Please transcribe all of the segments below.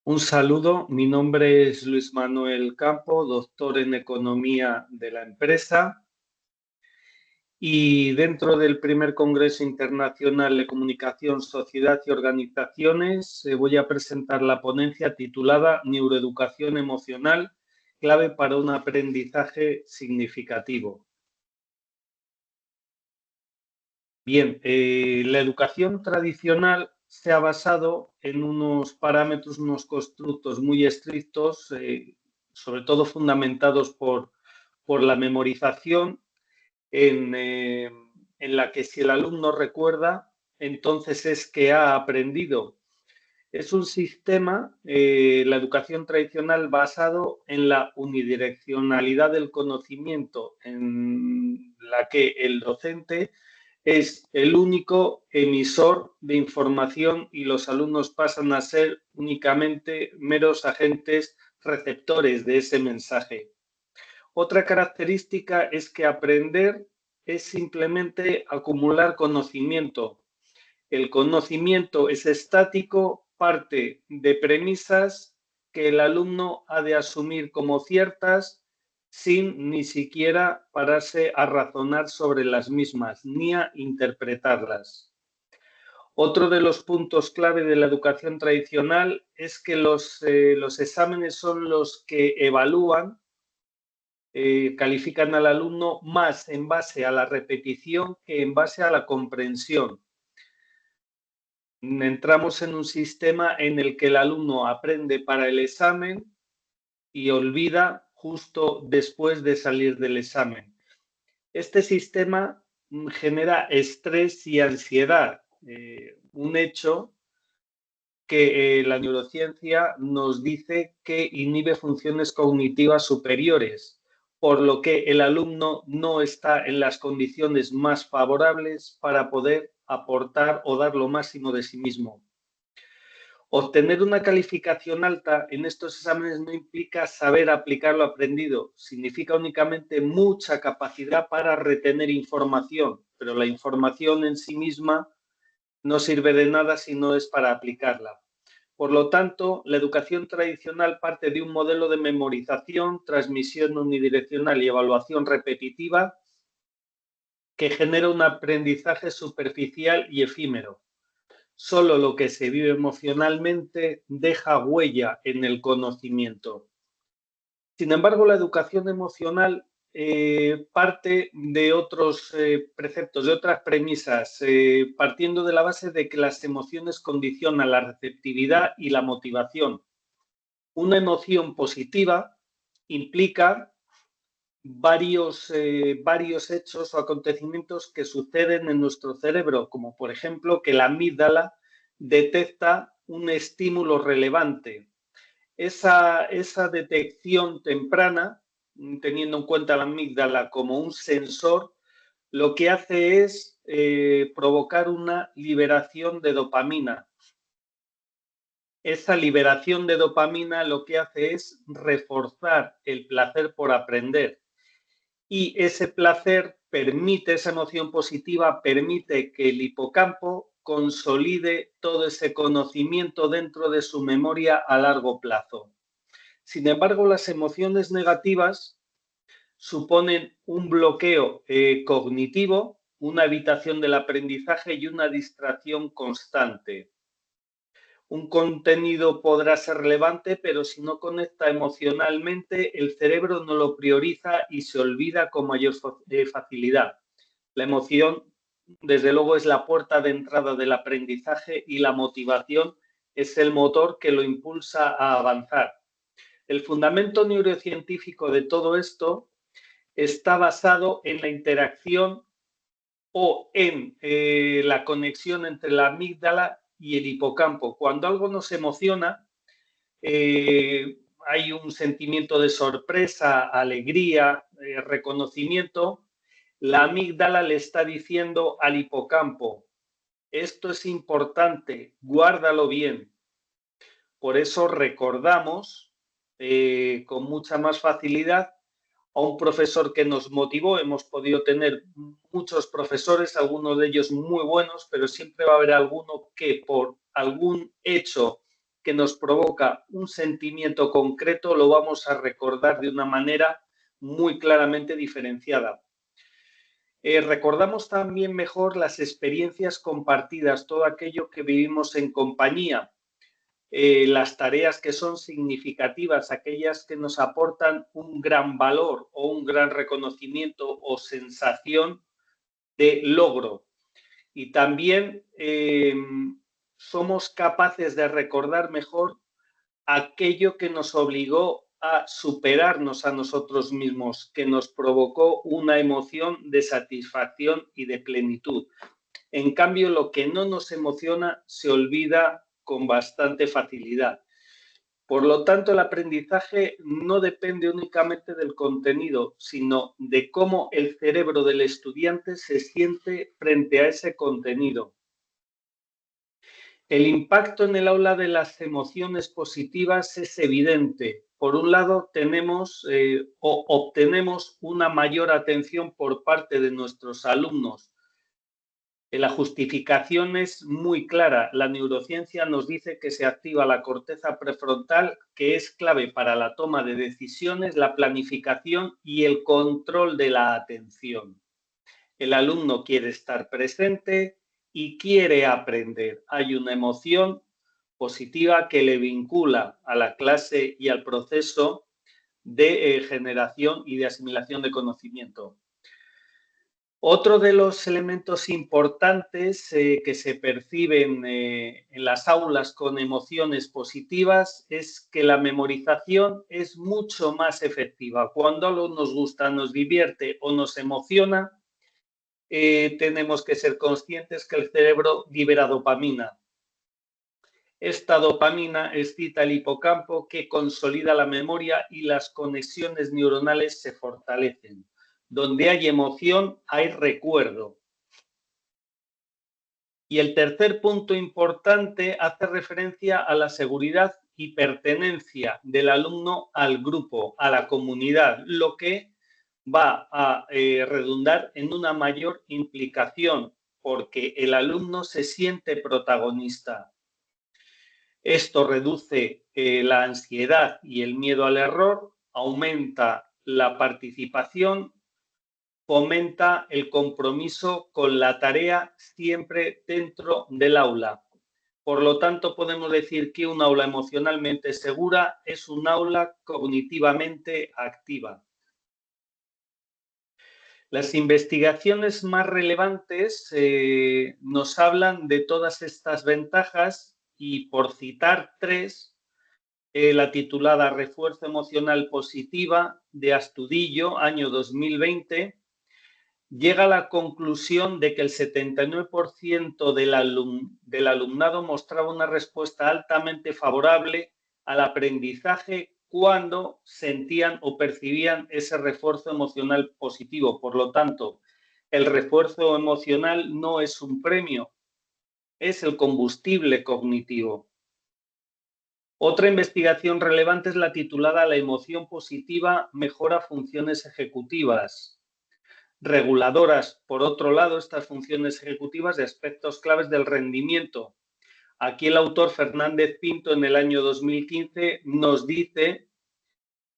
Un saludo, mi nombre es Luis Manuel Campo, doctor en Economía de la empresa, y dentro del primer Congreso Internacional de Comunicación, Sociedad y Organizaciones voy a presentar la ponencia titulada Neuroeducación emocional, clave para un aprendizaje significativo. Bien, la educación tradicional se ha basado en unos parámetros, unos constructos muy estrictos, sobre todo fundamentados por la memorización, en la que si el alumno recuerda, entonces es que ha aprendido. Es un sistema, la educación tradicional, basado en la unidireccionalidad del conocimiento, en la que el docente es el único emisor de información y los alumnos pasan a ser únicamente meros agentes receptores de ese mensaje. Otra característica es que aprender es simplemente acumular conocimiento. El conocimiento es estático, parte de premisas que el alumno ha de asumir como ciertas sin ni siquiera pararse a razonar sobre las mismas ni a interpretarlas. Otro de los puntos clave de la educación tradicional es que los exámenes son los que evalúan, califican al alumno más en base a la repetición que en base a la comprensión. Entramos en un sistema en el que el alumno aprende para el examen y olvida justo después de salir del examen. Este sistema genera estrés y ansiedad, un hecho que la neurociencia nos dice que inhibe funciones cognitivas superiores, por lo que el alumno no está en las condiciones más favorables para poder aportar o dar lo máximo de sí mismo. Obtener una calificación alta en estos exámenes no implica saber aplicar lo aprendido, significa únicamente mucha capacidad para retener información, pero la información en sí misma no sirve de nada si no es para aplicarla. Por lo tanto, la educación tradicional parte de un modelo de memorización, transmisión unidireccional y evaluación repetitiva que genera un aprendizaje superficial y efímero. Solo lo que se vive emocionalmente deja huella en el conocimiento. Sin embargo, la educación emocional parte de otros preceptos, de otras premisas, partiendo de la base de que las emociones condicionan la receptividad y la motivación. Una emoción positiva implica varios hechos o acontecimientos que suceden en nuestro cerebro, como por ejemplo que la amígdala detecta un estímulo relevante. Esa detección temprana, teniendo en cuenta la amígdala como un sensor, lo que hace es provocar una liberación de dopamina. Esa liberación de dopamina lo que hace es reforzar el placer por aprender. Y ese placer permite, esa emoción positiva permite que el hipocampo consolide todo ese conocimiento dentro de su memoria a largo plazo. Sin embargo, las emociones negativas suponen un bloqueo cognitivo, una evitación del aprendizaje y una distracción constante. Un contenido podrá ser relevante, pero si no conecta emocionalmente, el cerebro no lo prioriza y se olvida con mayor facilidad. La emoción, desde luego, es la puerta de entrada del aprendizaje y la motivación es el motor que lo impulsa a avanzar. El fundamento neurocientífico de todo esto está basado en la interacción o en la conexión entre la amígdala y el hipocampo. Cuando algo nos emociona, hay un sentimiento de sorpresa, alegría, reconocimiento. La amígdala le está diciendo al hipocampo, esto es importante, guárdalo bien. Por eso recordamos con mucha más facilidad a un profesor que nos motivó. Hemos podido tener muchos profesores, algunos de ellos muy buenos, pero siempre va a haber alguno que por algún hecho que nos provoca un sentimiento concreto lo vamos a recordar de una manera muy claramente diferenciada. Recordamos también mejor las experiencias compartidas, todo aquello que vivimos en compañía, las tareas que son significativas, aquellas que nos aportan un gran valor o un gran reconocimiento o sensación de logro. Y también somos capaces de recordar mejor aquello que nos obligó a superarnos a nosotros mismos, que nos provocó una emoción de satisfacción y de plenitud. En cambio, lo que no nos emociona se olvida con bastante facilidad. Por lo tanto, el aprendizaje no depende únicamente del contenido, sino de cómo el cerebro del estudiante se siente frente a ese contenido. El impacto en el aula de las emociones positivas es evidente. Por un lado, obtenemos una mayor atención por parte de nuestros alumnos. La justificación es muy clara. La neurociencia nos dice que se activa la corteza prefrontal, que es clave para la toma de decisiones, la planificación y el control de la atención. El alumno quiere estar presente y quiere aprender. Hay una emoción positiva que le vincula a la clase y al proceso de generación y de asimilación de conocimiento. Otro de los elementos importantes que se perciben en las aulas con emociones positivas es que la memorización es mucho más efectiva. Cuando algo nos gusta, nos divierte o nos emociona, tenemos que ser conscientes que el cerebro libera dopamina. Esta dopamina excita el hipocampo que consolida la memoria y las conexiones neuronales se fortalecen. Donde hay emoción, hay recuerdo. Y el tercer punto importante hace referencia a la seguridad y pertenencia del alumno al grupo, a la comunidad, lo que va a redundar en una mayor implicación, porque el alumno se siente protagonista. Esto reduce la ansiedad y el miedo al error, aumenta la participación, fomenta el compromiso con la tarea siempre dentro del aula. Por lo tanto, podemos decir que un aula emocionalmente segura es un aula cognitivamente activa. Las investigaciones más relevantes nos hablan de todas estas ventajas y, por citar tres, la titulada Refuerzo Emocional Positiva de Astudillo, año 2020, llega a la conclusión de que el 79% del alumnado mostraba una respuesta altamente favorable al aprendizaje cuando sentían o percibían ese refuerzo emocional positivo. Por lo tanto, el refuerzo emocional no es un premio, es el combustible cognitivo. Otra investigación relevante es la titulada La emoción positiva mejora funciones ejecutivas. Reguladoras, por otro lado, estas funciones ejecutivas de aspectos claves del rendimiento. Aquí el autor Fernández Pinto en el año 2015 nos dice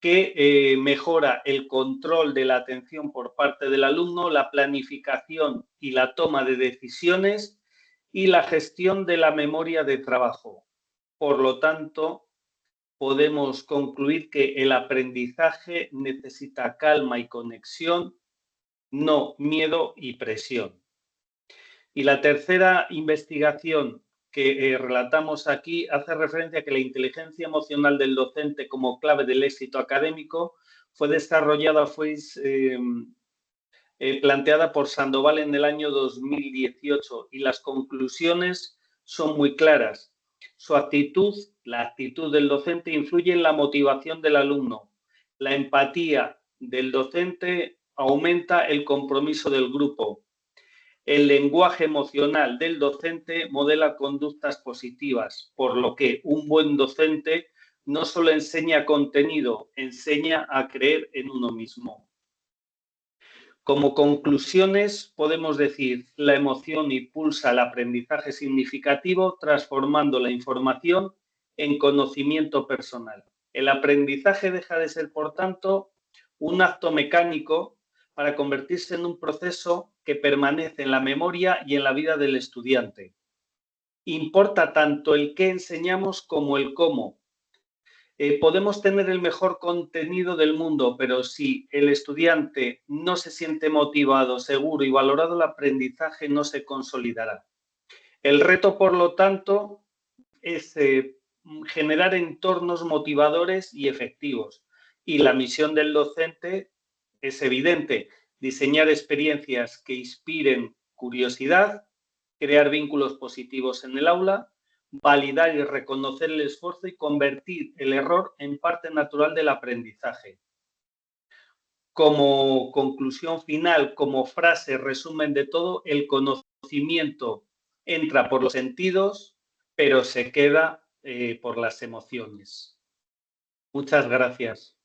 que mejora el control de la atención por parte del alumno, la planificación y la toma de decisiones y la gestión de la memoria de trabajo. Por lo tanto, podemos concluir que el aprendizaje necesita calma y conexión, no miedo y presión. Y la tercera investigación que relatamos aquí hace referencia a que la inteligencia emocional del docente como clave del éxito académico fue desarrollada, planteada por Sandoval en el año 2018 y las conclusiones son muy claras. Su actitud, la actitud del docente, influye en la motivación del alumno. La empatía del docente aumenta el compromiso del grupo. El lenguaje emocional del docente modela conductas positivas, por lo que un buen docente no solo enseña contenido, enseña a creer en uno mismo. Como conclusiones, podemos decir, la emoción impulsa el aprendizaje significativo, transformando la información en conocimiento personal. El aprendizaje deja de ser, por tanto, un acto mecánico para convertirse en un proceso que permanece en la memoria y en la vida del estudiante. Importa tanto el qué enseñamos como el cómo. Podemos tener el mejor contenido del mundo, pero si el estudiante no se siente motivado, seguro y valorado, el aprendizaje no se consolidará. El reto, por lo tanto, es generar entornos motivadores y efectivos. Y la misión del docente es evidente: diseñar experiencias que inspiren curiosidad, crear vínculos positivos en el aula, validar y reconocer el esfuerzo y convertir el error en parte natural del aprendizaje. Como conclusión final, como frase, resumen de todo, el conocimiento entra por los sentidos, pero se queda por las emociones. Muchas gracias.